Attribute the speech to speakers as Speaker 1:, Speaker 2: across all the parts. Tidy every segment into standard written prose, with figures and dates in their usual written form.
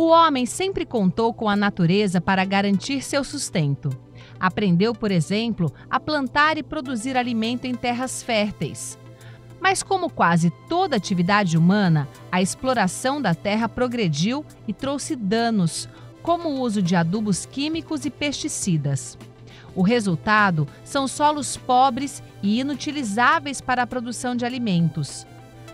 Speaker 1: O homem sempre contou com a natureza para garantir seu sustento. Aprendeu, por exemplo, a plantar e produzir alimento em terras férteis. Mas como quase toda atividade humana, a exploração da terra progrediu e trouxe danos, como o uso de adubos químicos e pesticidas. O resultado são solos pobres e inutilizáveis para a produção de alimentos.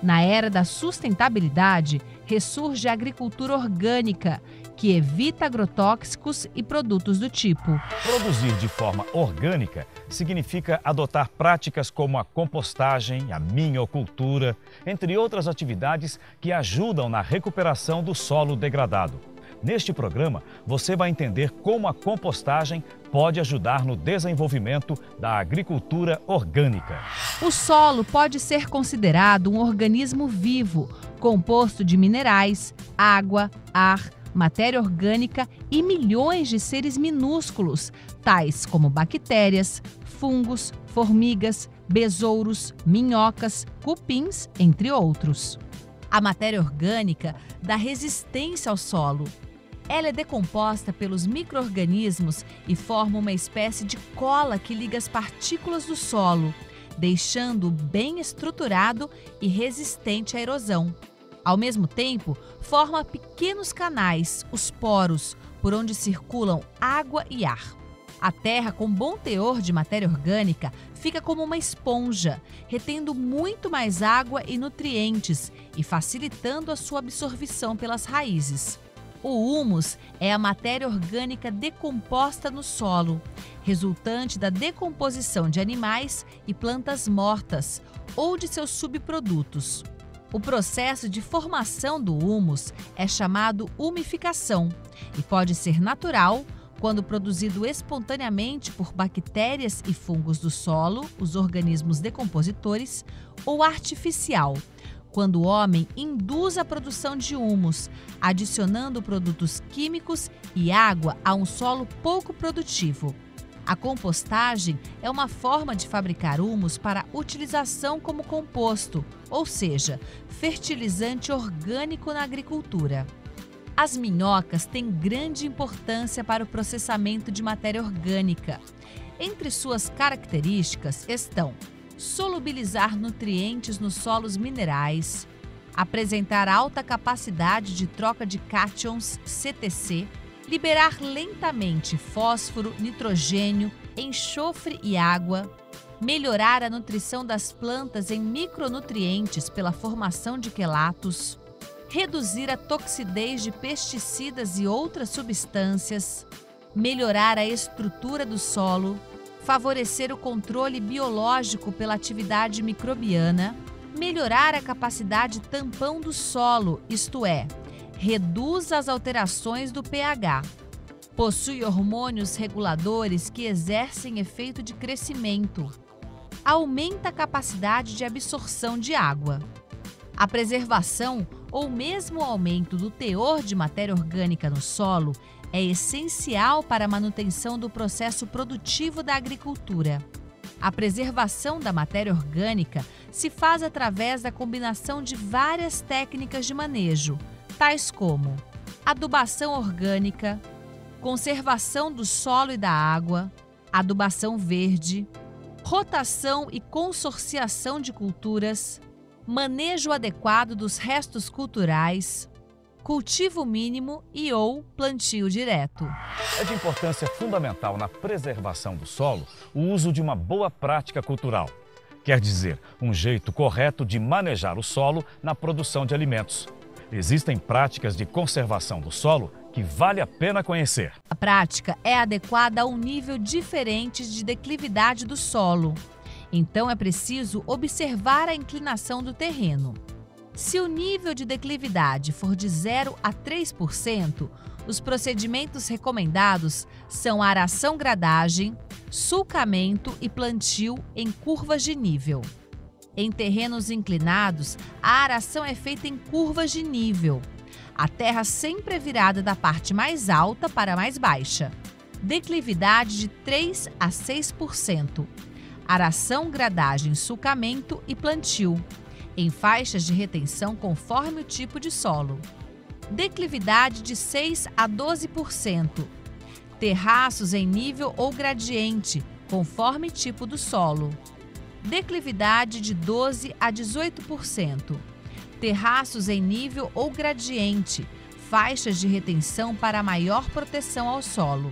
Speaker 1: Na era da sustentabilidade, ressurge a agricultura orgânica, que evita agrotóxicos e produtos do tipo.
Speaker 2: Produzir de forma orgânica significa adotar práticas como a compostagem, a minhocultura, entre outras atividades que ajudam na recuperação do solo degradado. Neste programa, você vai entender como a compostagem pode ajudar no desenvolvimento da agricultura orgânica.
Speaker 1: O solo pode ser considerado um organismo vivo, composto de minerais, água, ar, matéria orgânica e milhões de seres minúsculos, tais como bactérias, fungos, formigas, besouros, minhocas, cupins, entre outros. A matéria orgânica dá resistência ao solo. Ela é decomposta pelos micro-organismos e forma uma espécie de cola que liga as partículas do solo, deixando-o bem estruturado e resistente à erosão. Ao mesmo tempo, forma pequenos canais, os poros, por onde circulam água e ar. A terra com bom teor de matéria orgânica fica como uma esponja, retendo muito mais água e nutrientes e facilitando a sua absorção pelas raízes. O humus é a matéria orgânica decomposta no solo, resultante da decomposição de animais e plantas mortas ou de seus subprodutos. O processo de formação do humus é chamado umificação e pode ser natural, quando produzido espontaneamente por bactérias e fungos do solo, os organismos decompositores, ou artificial, quando o homem induz a produção de humus, adicionando produtos químicos e água a um solo pouco produtivo. A compostagem é uma forma de fabricar humus para utilização como composto, ou seja, fertilizante orgânico na agricultura. As minhocas têm grande importância para o processamento de matéria orgânica. Entre suas características estão solubilizar nutrientes nos solos minerais, apresentar alta capacidade de troca de cátions (CTC), liberar lentamente fósforo, nitrogênio, enxofre e água, melhorar a nutrição das plantas em micronutrientes pela formação de quelatos, reduzir a toxidez de pesticidas e outras substâncias, melhorar a estrutura do solo, favorecer o controle biológico pela atividade microbiana, melhorar a capacidade tampão do solo, isto é, reduz as alterações do pH. Possui hormônios reguladores que exercem efeito de crescimento. Aumenta a capacidade de absorção de água. A preservação ou mesmo o aumento do teor de matéria orgânica no solo é essencial para a manutenção do processo produtivo da agricultura. A preservação da matéria orgânica se faz através da combinação de várias técnicas de manejo, tais como adubação orgânica, conservação do solo e da água, adubação verde, rotação e consorciação de culturas, manejo adequado dos restos culturais, cultivo mínimo e ou plantio direto.
Speaker 2: É de importância fundamental na preservação do solo o uso de uma boa prática cultural. Quer dizer, um jeito correto de manejar o solo na produção de alimentos. Existem práticas de conservação do solo que vale a pena conhecer.
Speaker 1: A prática é adequada a um nível diferente de declividade do solo. Então é preciso observar a inclinação do terreno. Se o nível de declividade for de 0 a 3%, os procedimentos recomendados são aração-gradagem, sulcamento e plantio em curvas de nível. Em terrenos inclinados, a aração é feita em curvas de nível. A terra sempre é virada da parte mais alta para a mais baixa. Declividade de 3 a 6%. Aração, gradagem, sulcamento e plantio, em faixas de retenção conforme o tipo de solo. Declividade de 6 a 12%. Terraços em nível ou gradiente, conforme tipo do solo. Declividade de 12 a 18%. Terraços em nível ou gradiente, faixas de retenção para maior proteção ao solo.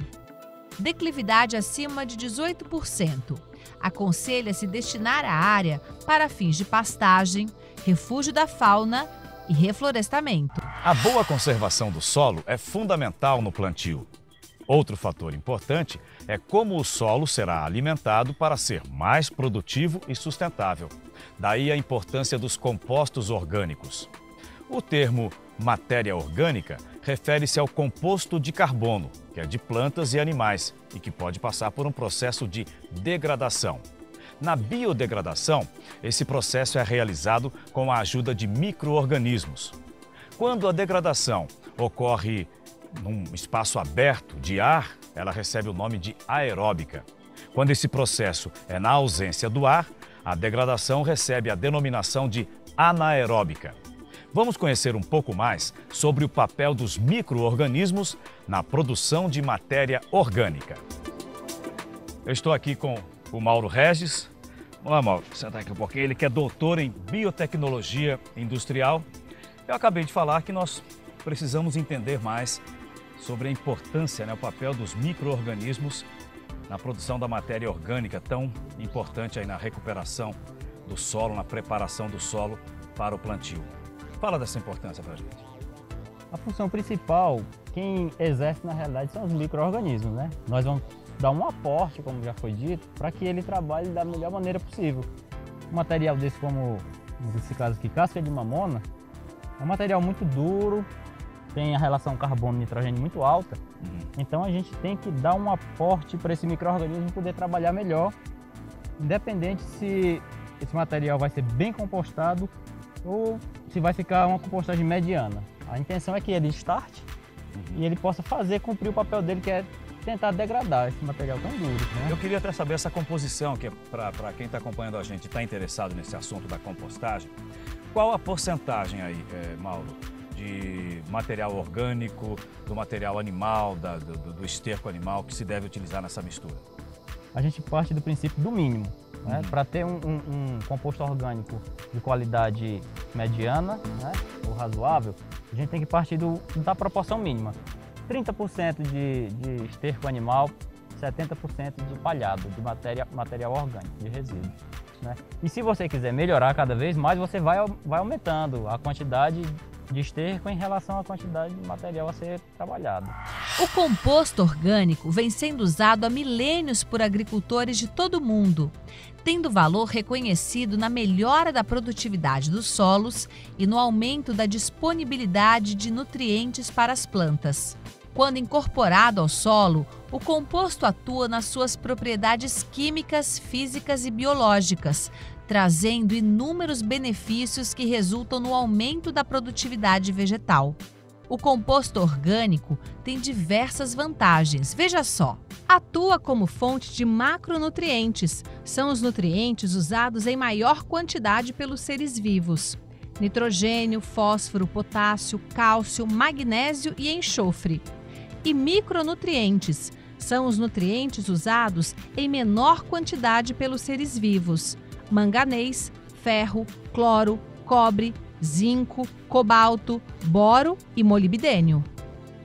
Speaker 1: Declividade acima de 18%. Aconselha-se destinar a área para fins de pastagem, refúgio da fauna e reflorestamento.
Speaker 2: A boa conservação do solo é fundamental no plantio. Outro fator importante é como o solo será alimentado para ser mais produtivo e sustentável. Daí a importância dos compostos orgânicos. O termo matéria orgânica refere-se ao composto de carbono, que é de plantas e animais e que pode passar por um processo de degradação. Na biodegradação, esse processo é realizado com a ajuda de micro-organismos. Quando a degradação ocorre num espaço aberto de ar, ela recebe o nome de aeróbica. Quando esse processo é na ausência do ar, a degradação recebe a denominação de anaeróbica. Vamos conhecer um pouco mais sobre o papel dos micro-organismos na produção de matéria orgânica. Eu estou aqui com o Mauro Regis. Vamos lá, Mauro, senta aqui um pouquinho. Ele que é doutor em biotecnologia industrial. Eu acabei de falar que nós precisamos entender mais sobre a importância, o papel dos micro-organismos na produção da matéria orgânica, tão importante aí na recuperação do solo, na preparação do solo para o plantio. Fala dessa importância para a gente.
Speaker 3: A função principal, quem exerce na realidade são os micro-organismos, né? Nós vamos dar um aporte, como já foi dito, para que ele trabalhe da melhor maneira possível. Um material desse, como nesse caso aqui, casca de mamona, é um material muito duro, tem a relação carbono-nitrogênio muito alta, então a gente tem que dar um aporte para esse micro-organismo poder trabalhar melhor, independente se esse material vai ser bem compostado ou se vai ficar uma compostagem mediana. A intenção é que ele starte e ele possa cumprir o papel dele, que é tentar degradar esse material tão duro, né?
Speaker 2: Eu queria até saber essa composição, que é para quem está acompanhando a gente e está interessado nesse assunto da compostagem. Qual a porcentagem aí, Mauro, de material orgânico, do material animal, do esterco animal que se deve utilizar nessa mistura?
Speaker 3: A gente parte do princípio do mínimo, né? Para ter um composto orgânico de qualidade mediana, né, ou razoável, a gente tem que partir da proporção mínima. 30% de esterco animal, 70% de palhado, de material orgânico, de resíduo, né? E se você quiser melhorar cada vez mais, você vai aumentando a quantidade de esterco em relação à quantidade de material a ser trabalhado.
Speaker 1: O composto orgânico vem sendo usado há milênios por agricultores de todo o mundo, tendo valor reconhecido na melhora da produtividade dos solos e no aumento da disponibilidade de nutrientes para as plantas. Quando incorporado ao solo, o composto atua nas suas propriedades químicas, físicas e biológicas, trazendo inúmeros benefícios que resultam no aumento da produtividade vegetal. O composto orgânico tem diversas vantagens. Veja só, atua como fonte de macronutrientes. São os nutrientes usados em maior quantidade pelos seres vivos. Nitrogênio, fósforo, potássio, cálcio, magnésio e enxofre. E micronutrientes. São os nutrientes usados em menor quantidade pelos seres vivos. Manganês, ferro, cloro, cobre, zinco, cobalto, boro e molibdênio.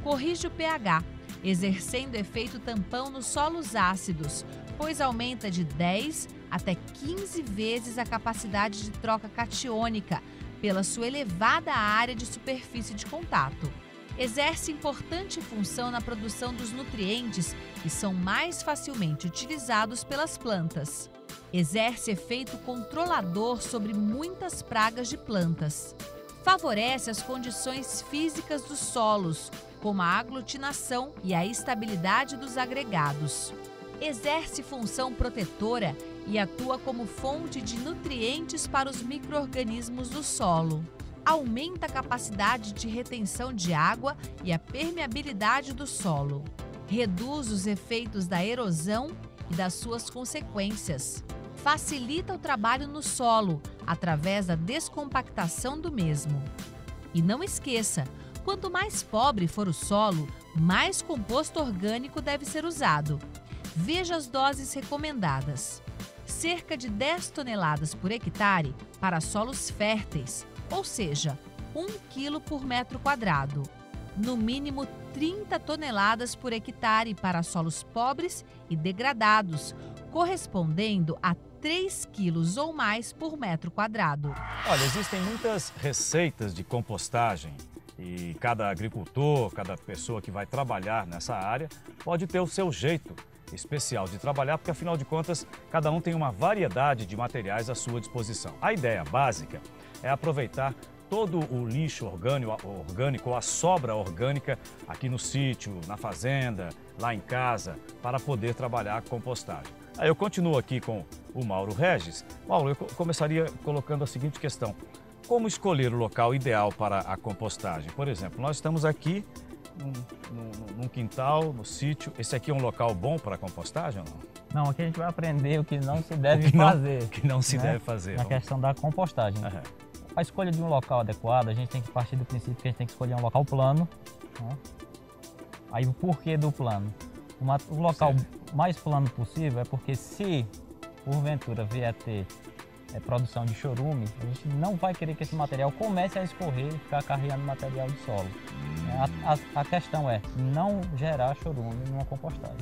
Speaker 1: Corrige o pH, exercendo efeito tampão nos solos ácidos, pois aumenta de 10 até 15 vezes a capacidade de troca catiônica pela sua elevada área de superfície de contato. Exerce importante função na produção dos nutrientes que são mais facilmente utilizados pelas plantas. Exerce efeito controlador sobre muitas pragas de plantas. Favorece as condições físicas dos solos, como a aglutinação e a estabilidade dos agregados. Exerce função protetora e atua como fonte de nutrientes para os micro-organismos do solo. Aumenta a capacidade de retenção de água e a permeabilidade do solo. Reduz os efeitos da erosão e das suas consequências. Facilita o trabalho no solo, através da descompactação do mesmo. E não esqueça, Quanto mais pobre for o solo, mais composto orgânico deve ser usado. Veja as doses recomendadas. Cerca de 10 toneladas por hectare para solos férteis, ou seja, 1 kg por metro quadrado. No mínimo 30 toneladas por hectare para solos pobres e degradados, correspondendo a 3 quilos ou mais por metro quadrado.
Speaker 2: Olha, existem muitas receitas de compostagem e cada agricultor, cada pessoa que vai trabalhar nessa área pode ter o seu jeito especial de trabalhar, porque afinal de contas, cada um tem uma variedade de materiais à sua disposição. A ideia básica é aproveitar todo o lixo orgânico ou a sobra orgânica aqui no sítio, na fazenda, lá em casa, para poder trabalhar a compostagem. Aí eu continuo aqui com o Mauro Regis. Mauro, eu começaria colocando a seguinte questão: como escolher o local ideal para a compostagem? Por exemplo, nós estamos aqui num quintal, no sítio. Esse aqui é um local bom para a compostagem ou não?
Speaker 3: Não, aqui a gente vai aprender o que não se deve fazer.
Speaker 2: O que não se deve fazer.
Speaker 3: Na questão da compostagem. A escolha de um local adequado, a gente tem que partir do princípio que a gente tem que escolher um local plano. Né? Aí o porquê do plano? O local mais plano possível é porque se porventura vier a ter produção de chorume, a gente não vai querer que esse material comece a escorrer e ficar carregando material de solo. A questão é não gerar chorume numa compostagem.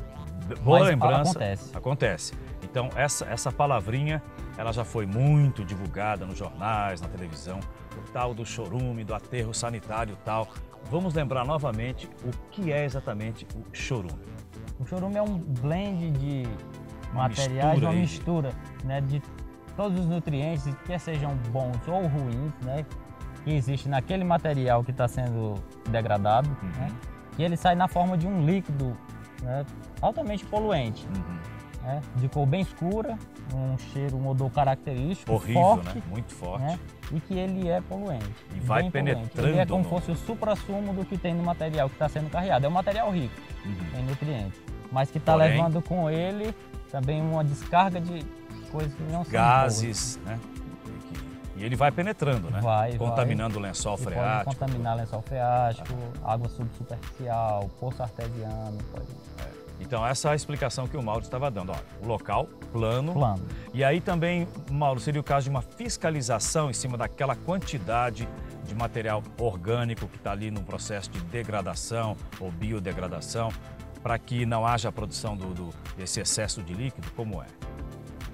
Speaker 2: Boa lembrança.
Speaker 3: Acontece.
Speaker 2: Então essa palavrinha, ela já foi muito divulgada nos jornais, na televisão, o tal do chorume, do aterro sanitário e tal. Vamos lembrar novamente o que é exatamente o chorume.
Speaker 3: O chorume é um blend de materiais, uma mistura, né, de todos os nutrientes, quer sejam bons ou ruins, né, que existe naquele material que está sendo degradado, né, e ele sai na forma de um líquido, né, altamente poluente, né, de cor bem escura, um cheiro, um odor característico,
Speaker 2: horrível,
Speaker 3: forte,
Speaker 2: né? Muito forte.
Speaker 3: Né, e que ele é poluente.
Speaker 2: E vai penetrando.
Speaker 3: Ele é como se fosse o suprassumo do que tem no material que está sendo carregado. É um material rico em nutrientes, mas que está levando com ele também uma descarga de coisas que não são
Speaker 2: gases,
Speaker 3: boas.
Speaker 2: né? E ele vai penetrando, né? Contaminando o lençol freático.
Speaker 3: Pode contaminar lençol freático, água subsuperficial, poço artesiano.
Speaker 2: Então essa é a explicação que o Mauro estava dando. Olha, o local plano. E aí também, Mauro, seria o caso de uma fiscalização em cima daquela quantidade de material orgânico que está ali no processo de degradação ou biodegradação, para que não haja a produção desse excesso de líquido, como é?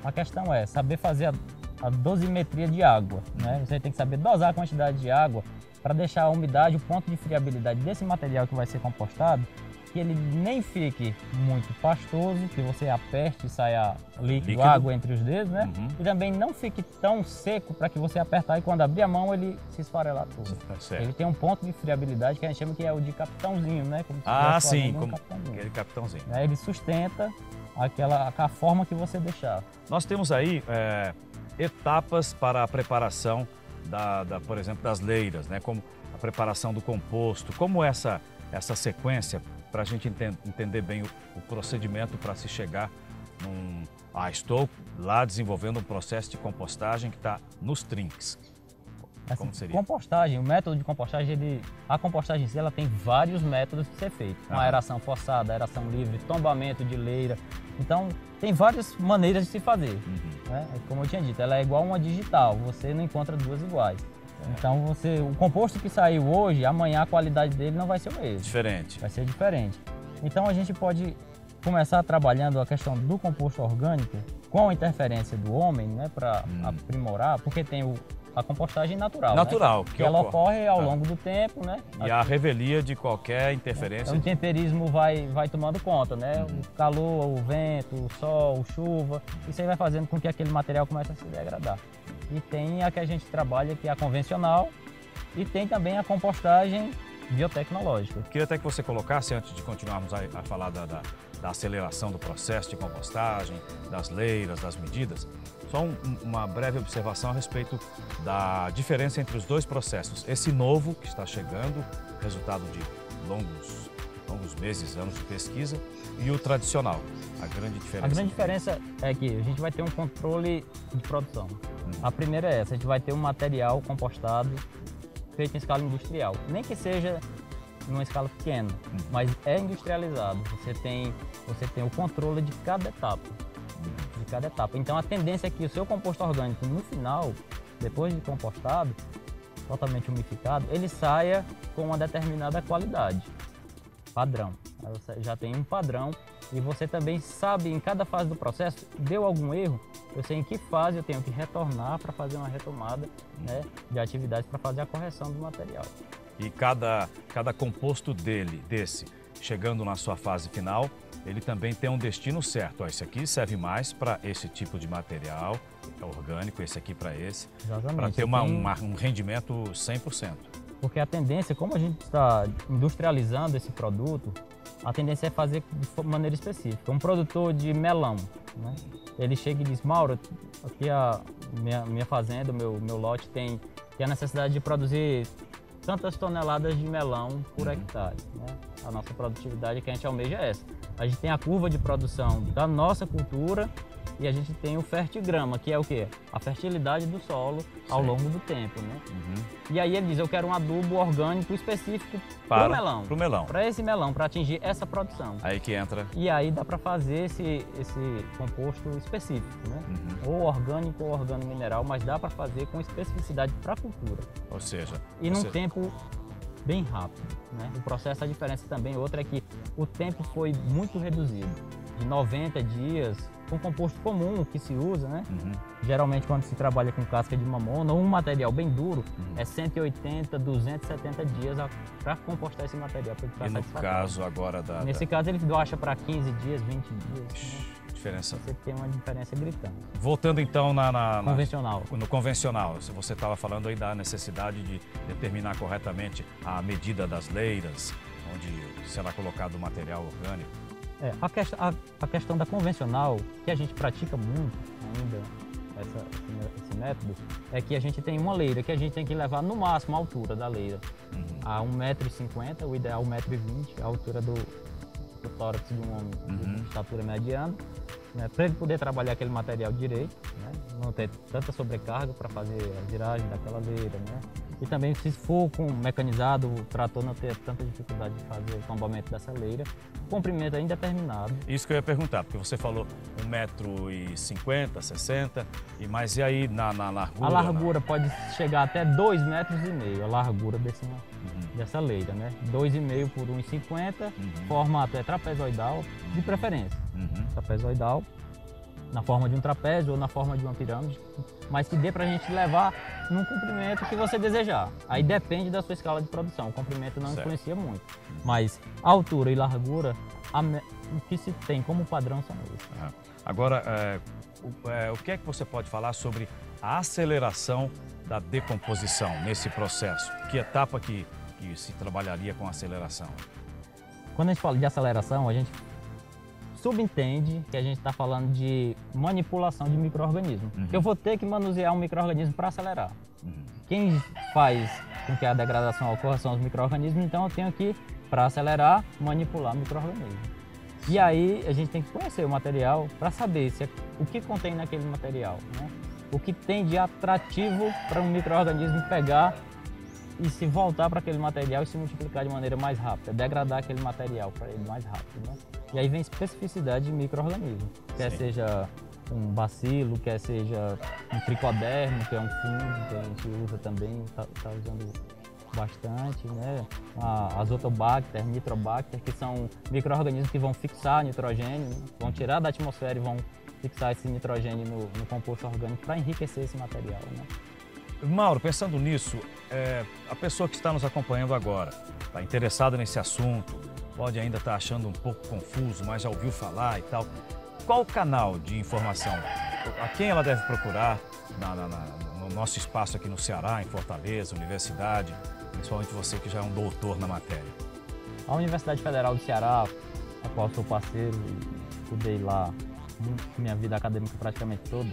Speaker 3: A questão é saber fazer a dosimetria de água, né? Você tem que saber dosar a quantidade de água para deixar a umidade, o ponto de friabilidade desse material que vai ser compostado, que ele nem fique muito pastoso, que você aperte e saia líquido, água entre os dedos, né? E também não fique tão seco para que você apertar e quando abrir a mão ele se esfarelar tudo. Ele tem um ponto de friabilidade que a gente chama que é o de capitãozinho, né? Como
Speaker 2: sim, como aquele capitãozinho.
Speaker 3: Ele sustenta a forma que você deixar.
Speaker 2: Nós temos aí etapas para a preparação por exemplo, das leiras, né? Como a preparação do composto, como essa sequência, para a gente entender bem o procedimento para se chegar estou lá desenvolvendo um processo de compostagem que está nos trinques. Como seria?
Speaker 3: Compostagem, o método de compostagem, a compostagem em si, ela tem vários métodos de ser feito. Uma aeração forçada, aeração livre, tombamento de leira. Então, tem várias maneiras de se fazer. Né? Como eu tinha dito, ela é igual uma digital, você não encontra duas iguais. Então, o composto que saiu hoje, amanhã a qualidade dele não vai ser o mesmo.
Speaker 2: Diferente.
Speaker 3: Vai ser diferente. Então, a gente pode começar trabalhando a questão do composto orgânico com a interferência do homem, né, para aprimorar, porque tem a compostagem natural.
Speaker 2: Natural,
Speaker 3: né? que ela ocorre ao longo do tempo, né?
Speaker 2: E a revelia de qualquer interferência.
Speaker 3: O temperismo vai tomando conta, né? O calor, o vento, o sol, chuva, isso aí vai fazendo com que aquele material comece a se degradar. E tem a que a gente trabalha, que é a convencional, e tem também a compostagem biotecnológica.
Speaker 2: Queria até que você colocasse, antes de continuarmos a falar da aceleração do processo de compostagem, das leiras, das medidas, só uma breve observação a respeito da diferença entre os dois processos. Esse novo que está chegando, resultado de longos meses, anos de pesquisa, e o tradicional. A grande diferença?
Speaker 3: A grande diferença é que a gente vai ter um controle de produção. A primeira é essa, a gente vai ter um material compostado feito em escala industrial. Nem que seja em uma escala pequena, mas é industrializado. Você tem o controle de cada etapa. Então a tendência é que o seu composto orgânico no final, depois de compostado, totalmente umificado, ele saia com uma determinada qualidade, padrão. Aí você já tem um padrão e você também sabe em cada fase do processo, deu algum erro, eu sei em que fase eu tenho que retornar para fazer uma retomada, né, de atividades para fazer a correção do material.
Speaker 2: E cada composto desse, chegando na sua fase final, ele também tem um destino certo. Ó, esse aqui serve mais para esse tipo de material orgânico, esse aqui para esse, para ter um rendimento 100%.
Speaker 3: Porque a tendência, como a gente está industrializando esse produto, a tendência é fazer de maneira específica. Um produtor de melão, né? Ele chega e diz: Mauro, aqui a minha fazenda, o meu lote tem a necessidade de produzir tantas toneladas de melão por hectare, né? A nossa produtividade que a gente almeja é essa. A gente tem a curva de produção da nossa cultura e a gente tem o fertigrama, que é o quê? A fertilidade do solo ao longo do tempo, né? E aí ele diz: eu quero um adubo orgânico específico para o melão. Para esse melão, para atingir essa produção.
Speaker 2: Aí que entra.
Speaker 3: E aí dá para fazer esse composto específico, né? Ou orgânico ou organomineral, mas dá para fazer com especificidade para a cultura.
Speaker 2: Ou seja...
Speaker 3: E num tempo bem rápido, né? O processo, a diferença também, outra é que o tempo foi muito reduzido. De 90 dias, com composto comum que se usa, né? Geralmente quando se trabalha com casca de mamona ou um material bem duro, é 180, 270 dias para compostar esse material.
Speaker 2: E no caso agora
Speaker 3: Nesse caso ele baixa para 15 dias, 20 dias. Né?
Speaker 2: Diferença.
Speaker 3: Você tem uma diferença gritante.
Speaker 2: Voltando então
Speaker 3: convencional.
Speaker 2: No convencional, você estava falando aí da necessidade de determinar corretamente a medida das leiras, onde será colocado o material orgânico.
Speaker 3: A questão da convencional, que a gente pratica muito ainda, esse método, é que a gente tem uma leira que a gente tem que levar no máximo a altura da leira. A 1,50 m, o ideal 1,20 m, a altura do tórax de um homem de estatura mediana, né, para ele poder trabalhar aquele material direito, né, não ter tanta sobrecarga para fazer a viragem daquela leira, né, e também se for com mecanizado, o trator não ter tanta dificuldade de fazer o tombamento dessa leira, o comprimento é indeterminado.
Speaker 2: Isso que eu ia perguntar, porque você falou 1,50 m, 60 m, mas e aí na largura?
Speaker 3: A largura pode chegar até 2,5 m, a largura dessa leira, né? 2,5 m por 1,50 m, formato é trapezoidal, de preferência. Trapezoidal, na forma de um trapézio ou na forma de uma pirâmide, mas que dê pra gente levar num comprimento que você desejar. Aí depende da sua escala de produção, o comprimento não influencia muito. Mas altura e largura, o que se tem como padrão são esses.
Speaker 2: Agora, o que é que você pode falar sobre a aceleração da decomposição nesse processo? Que etapa que se trabalharia com aceleração?
Speaker 3: Quando a gente fala de aceleração, a gente subentende que a gente está falando de manipulação de micro-organismos. Eu vou ter que manusear um micro-organismo para acelerar. Quem faz com que a degradação ocorra são os micro-organismos, então eu tenho que, para acelerar, manipular micro-organismos. E aí a gente tem que conhecer o material para saber o que contém naquele material, né? O que tem de atrativo para um micro-organismo pegar e se voltar para aquele material e se multiplicar de maneira mais rápida, degradar aquele material para ele mais rápido, né? E aí vem especificidade de micro-organismo, quer seja um bacilo, quer seja um tricodermo, que é um fungo que a gente usa também, está usando bastante, né? A Azotobacter, Nitrobacter, que são micro-organismos que vão fixar nitrogênio, né? Vão tirar da atmosfera e vão fixar esse nitrogênio no composto orgânico para enriquecer esse material, né?
Speaker 2: Mauro, pensando nisso, a pessoa que está nos acompanhando agora, está interessada nesse assunto, pode ainda estar achando um pouco confuso, mas já ouviu falar e tal. Qual o canal de informação? A quem ela deve procurar no nosso espaço aqui no Ceará, em Fortaleza, universidade, principalmente você que já é um doutor na matéria?
Speaker 3: A Universidade Federal do Ceará, a qual sou parceiro e estudei lá minha vida acadêmica praticamente toda,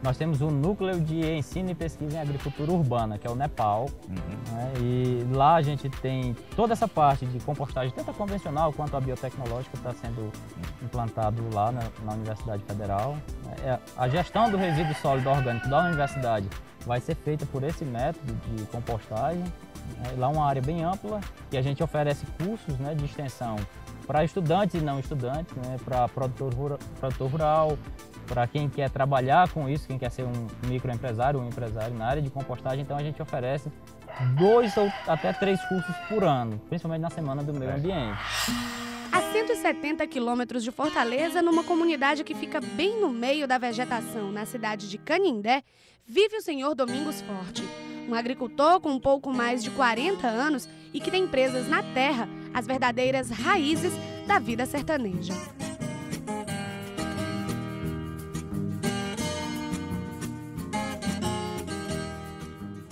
Speaker 3: nós temos o Núcleo de Ensino e Pesquisa em Agricultura Urbana, que é o NEPAL, né? E lá a gente tem toda essa parte de compostagem, tanto a convencional quanto a biotecnológica, está sendo implantado lá na Universidade Federal. A gestão do resíduo sólido orgânico da universidade vai ser feita por esse método de compostagem, Lá é uma área bem ampla e a gente oferece cursos, né, de extensão para estudantes e não estudantes, né, para produtor rural, para quem quer trabalhar com isso, quem quer ser um microempresário, um empresário na área de compostagem. Então a gente oferece 2 ou até 3 cursos por ano, principalmente na Semana do Meio Ambiente.
Speaker 4: A 170 quilômetros de Fortaleza, numa comunidade que fica bem no meio da vegetação, na cidade de Canindé, vive o senhor Domingos Forte, um agricultor com um pouco mais de 40 anos e que tem presas na terra as verdadeiras raízes da vida sertaneja.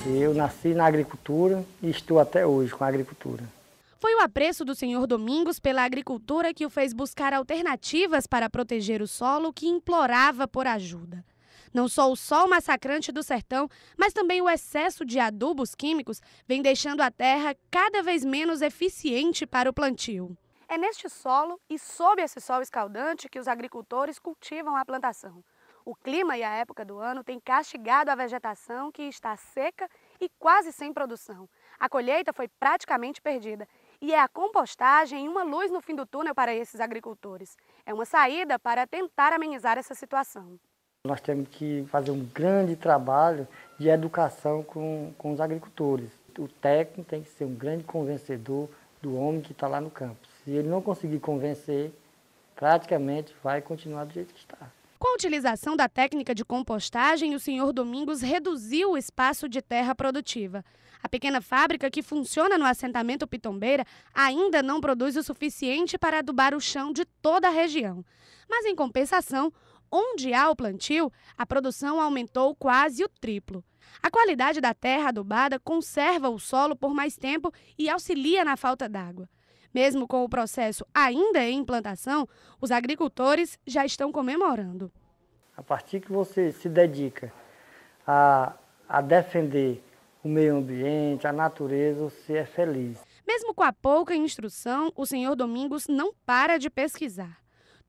Speaker 5: Eu nasci na agricultura e estou até hoje com a agricultura.
Speaker 4: Foi o apreço do senhor Domingos pela agricultura que o fez buscar alternativas para proteger o solo que implorava por ajuda. Não só o sol massacrante do sertão, mas também o excesso de adubos químicos vem deixando a terra cada vez menos eficiente para o plantio. É neste solo e sob esse sol escaldante que os agricultores cultivam a plantação. O clima e a época do ano têm castigado a vegetação que está seca e quase sem produção. A colheita foi praticamente perdida e é a compostagem uma luz no fim do túnel para esses agricultores. É uma saída para tentar amenizar essa situação.
Speaker 5: Nós temos que fazer um grande trabalho de educação com os agricultores. O técnico tem que ser um grande convencedor do homem que está lá no campo. Se ele não conseguir convencer, praticamente vai continuar do jeito que está.
Speaker 4: Com a utilização da técnica de compostagem, o senhor Domingos reduziu o espaço de terra produtiva. A pequena fábrica que funciona no assentamento Pitombeira ainda não produz o suficiente para adubar o chão de toda a região. Mas, em compensação, onde há o plantio, a produção aumentou quase o triplo. A qualidade da terra adubada conserva o solo por mais tempo e auxilia na falta d'água. Mesmo com o processo ainda em implantação, os agricultores já estão comemorando.
Speaker 5: A partir que você se dedica a defender o meio ambiente, a natureza, você é feliz.
Speaker 4: Mesmo com a pouca instrução, o senhor Domingos não para de pesquisar.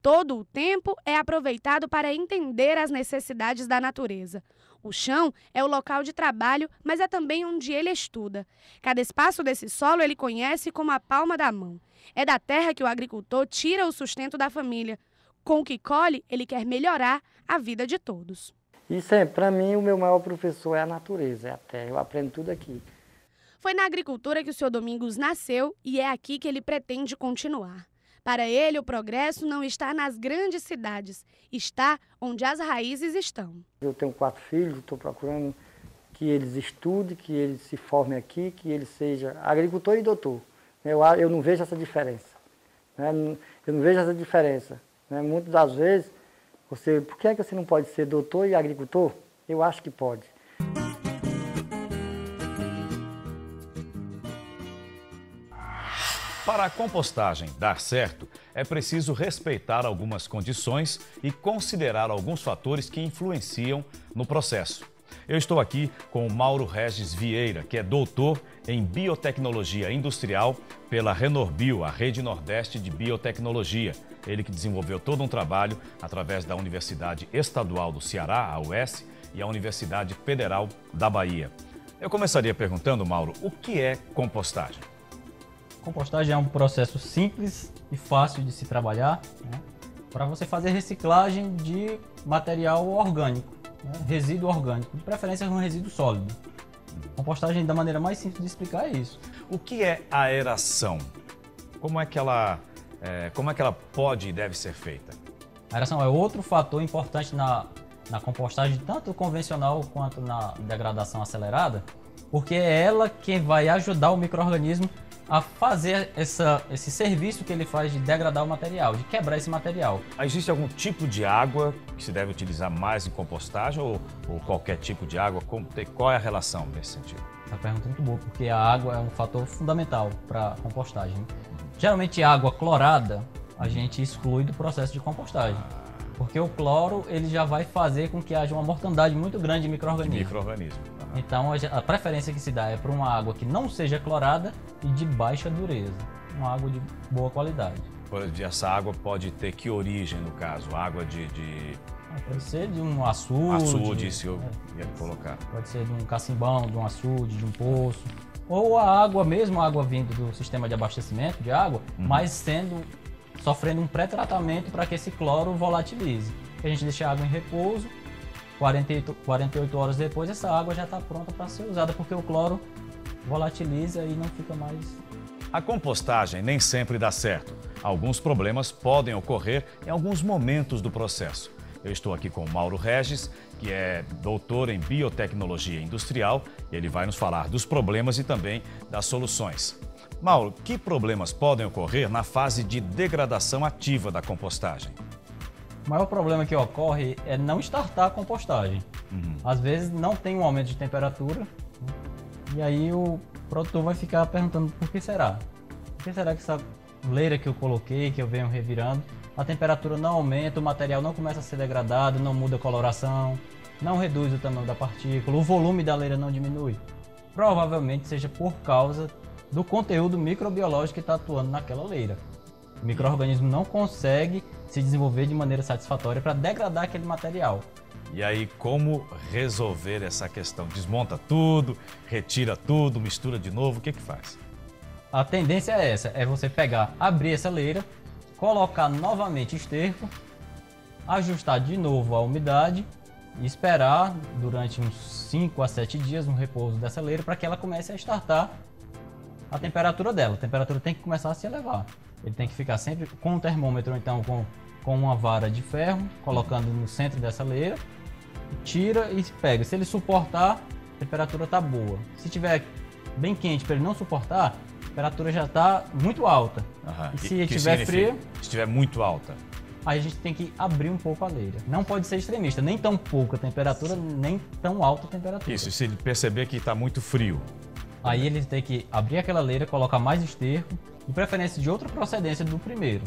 Speaker 4: Todo o tempo é aproveitado para entender as necessidades da natureza. O chão é o local de trabalho, mas é também onde ele estuda. Cada espaço desse solo ele conhece como a palma da mão. É da terra que o agricultor tira o sustento da família. Com o que colhe, ele quer melhorar a vida de todos.
Speaker 5: E sempre, para mim, o meu maior professor é a natureza, é a terra. Eu aprendo tudo aqui.
Speaker 4: Foi na agricultura que o senhor Domingos nasceu e é aqui que ele pretende continuar. Para ele, o progresso não está nas grandes cidades, está onde as raízes estão.
Speaker 5: Eu tenho 4 filhos, estou procurando que eles estudem, que eles se formem aqui, que eles sejam agricultor e doutor. Eu não vejo essa diferença. Eu não vejo essa diferença. Muitas das vezes, por que é que você não pode ser doutor e agricultor? Eu acho que pode.
Speaker 2: Para a compostagem dar certo, é preciso respeitar algumas condições e considerar alguns fatores que influenciam no processo. Eu estou aqui com o Mauro Regis Vieira, que é doutor em Biotecnologia Industrial pela Renorbio, a Rede Nordeste de Biotecnologia. Ele que desenvolveu todo um trabalho através da Universidade Estadual do Ceará, a UES, e a Universidade Federal da Bahia. Eu começaria perguntando, Mauro, o que é compostagem?
Speaker 3: Compostagem é um processo simples e fácil de se trabalhar, né, para você fazer reciclagem de material orgânico, né, resíduo orgânico, de preferência um resíduo sólido. Compostagem, da maneira mais simples de explicar, é isso.
Speaker 2: O que é aeração? Como é que ela pode e deve ser feita?
Speaker 3: A aeração é outro fator importante na compostagem, tanto convencional quanto na degradação acelerada, porque é ela que vai ajudar o micro-organismo a fazer esse serviço que ele faz de degradar o material, de quebrar esse material.
Speaker 2: Existe algum tipo de água que se deve utilizar mais em compostagem ou qualquer tipo de água? Qual é a relação nesse sentido?
Speaker 3: Essa pergunta é muito boa, porque a água é um fator fundamental para a compostagem. Geralmente, água clorada a gente exclui do processo de compostagem, porque o cloro ele já vai fazer com que haja uma mortandade muito grande de micro-organismos. Então, a preferência que se dá é para uma água que não seja clorada e de baixa dureza, uma água de boa qualidade.
Speaker 2: Essa água pode ter que origem, no caso? Água
Speaker 3: pode ser de um açude.
Speaker 2: Açude, se eu ia colocar.
Speaker 3: Pode ser de um cacimbão, de um açude, de um poço. ou a água mesmo, a água vindo do sistema de abastecimento de água, mas sofrendo um pré-tratamento para que esse cloro volatilize. A gente deixa a água em repouso, 48 horas depois essa água já está pronta para ser usada, porque o cloro volatiliza e não fica mais...
Speaker 2: A compostagem nem sempre dá certo. Alguns problemas podem ocorrer em alguns momentos do processo. Eu estou aqui com o Mauro Regis, que é doutor em biotecnologia industrial, e ele vai nos falar dos problemas e também das soluções. Mauro, que problemas podem ocorrer na fase de degradação ativa da compostagem?
Speaker 3: O maior problema que ocorre é não startar a compostagem. Às vezes não tem um aumento de temperatura, e aí o produtor vai ficar perguntando por que será? Por que será que essa leira que eu coloquei, que eu venho revirando, a temperatura não aumenta, o material não começa a ser degradado, não muda a coloração, não reduz o tamanho da partícula, o volume da leira não diminui? Provavelmente seja por causa do conteúdo microbiológico que está atuando naquela leira. O micro-organismo não consegue se desenvolver de maneira satisfatória para degradar aquele material.
Speaker 2: E aí, como resolver essa questão? Desmonta tudo, retira tudo, mistura de novo, o que faz?
Speaker 3: A tendência é essa, é você pegar, abrir essa leira, colocar novamente esterco, ajustar de novo a umidade e esperar durante uns 5 a 7 dias no repouso dessa leira para que ela comece a startar a temperatura dela. A temperatura tem que começar a se elevar. Ele tem que ficar sempre com um termômetro, ou então com uma vara de ferro, colocando no centro dessa leira, tira e pega. Se ele suportar, a temperatura está boa. Se tiver bem quente para ele não suportar, a temperatura já está muito alta. E se estiver frio,
Speaker 2: se estiver muito alta,
Speaker 3: aí a gente tem que abrir um pouco a leira. Não pode ser extremista, nem tão pouca temperatura, nem tão alta temperatura.
Speaker 2: Isso, se ele perceber que está muito frio.
Speaker 3: Aí ele tem que abrir aquela leira, colocar mais esterco, de preferência de outra procedência do primeiro.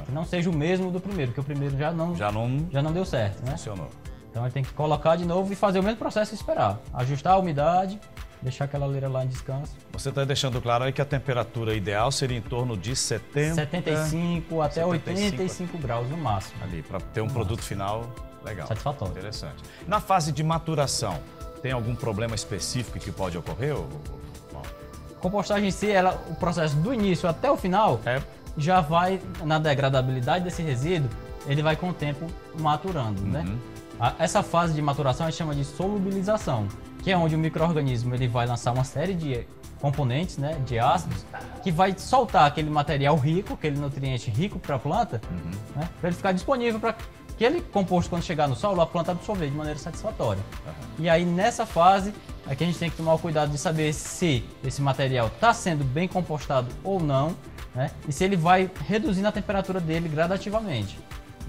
Speaker 3: Que não seja o mesmo do primeiro, porque o primeiro já não deu certo, né?
Speaker 2: Funcionou.
Speaker 3: Então ele tem que colocar de novo e fazer o mesmo processo e esperar. Ajustar a umidade, deixar aquela leira lá em descanso.
Speaker 2: Você está deixando claro aí que a temperatura ideal seria em torno de
Speaker 3: 75 até 85 graus no máximo.
Speaker 2: Ali, para ter um produto final legal.
Speaker 3: Satisfatório.
Speaker 2: Interessante. Na fase de maturação, tem algum problema específico que pode ocorrer?
Speaker 3: A compostagem em si, o processo do início até o final, já vai na degradabilidade desse resíduo, ele vai com o tempo maturando, né? Essa fase de maturação a gente chama de solubilização, que é onde o micro-organismo ele vai lançar uma série de componentes, né, de ácidos, que vai soltar aquele material rico, aquele nutriente rico para a planta, né, para ele ficar disponível para aquele composto, quando chegar no solo, a planta absorver de maneira satisfatória. E aí nessa fase é que a gente tem que tomar o cuidado de saber se esse material está sendo bem compostado ou não, né, e se ele vai reduzindo a temperatura dele gradativamente.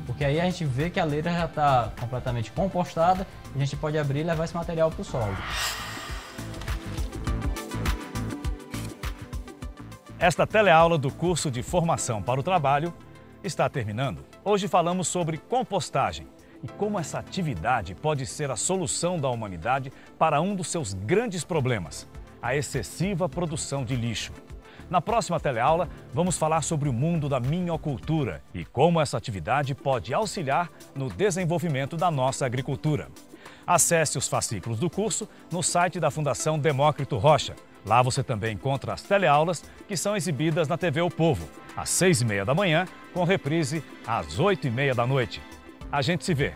Speaker 3: Porque aí a gente vê que a leira já está completamente compostada e a gente pode abrir e levar esse material para o solo.
Speaker 2: Esta teleaula do curso de Formação para o Trabalho está terminando. Hoje falamos sobre compostagem e como essa atividade pode ser a solução da humanidade para um dos seus grandes problemas, a excessiva produção de lixo. Na próxima teleaula, vamos falar sobre o mundo da minhocultura e como essa atividade pode auxiliar no desenvolvimento da nossa agricultura. Acesse os fascículos do curso no site da Fundação Demócrito Rocha. Lá você também encontra as teleaulas que são exibidas na TV O Povo, às 6h30 da manhã, com reprise às 8h30 da noite. A gente se vê.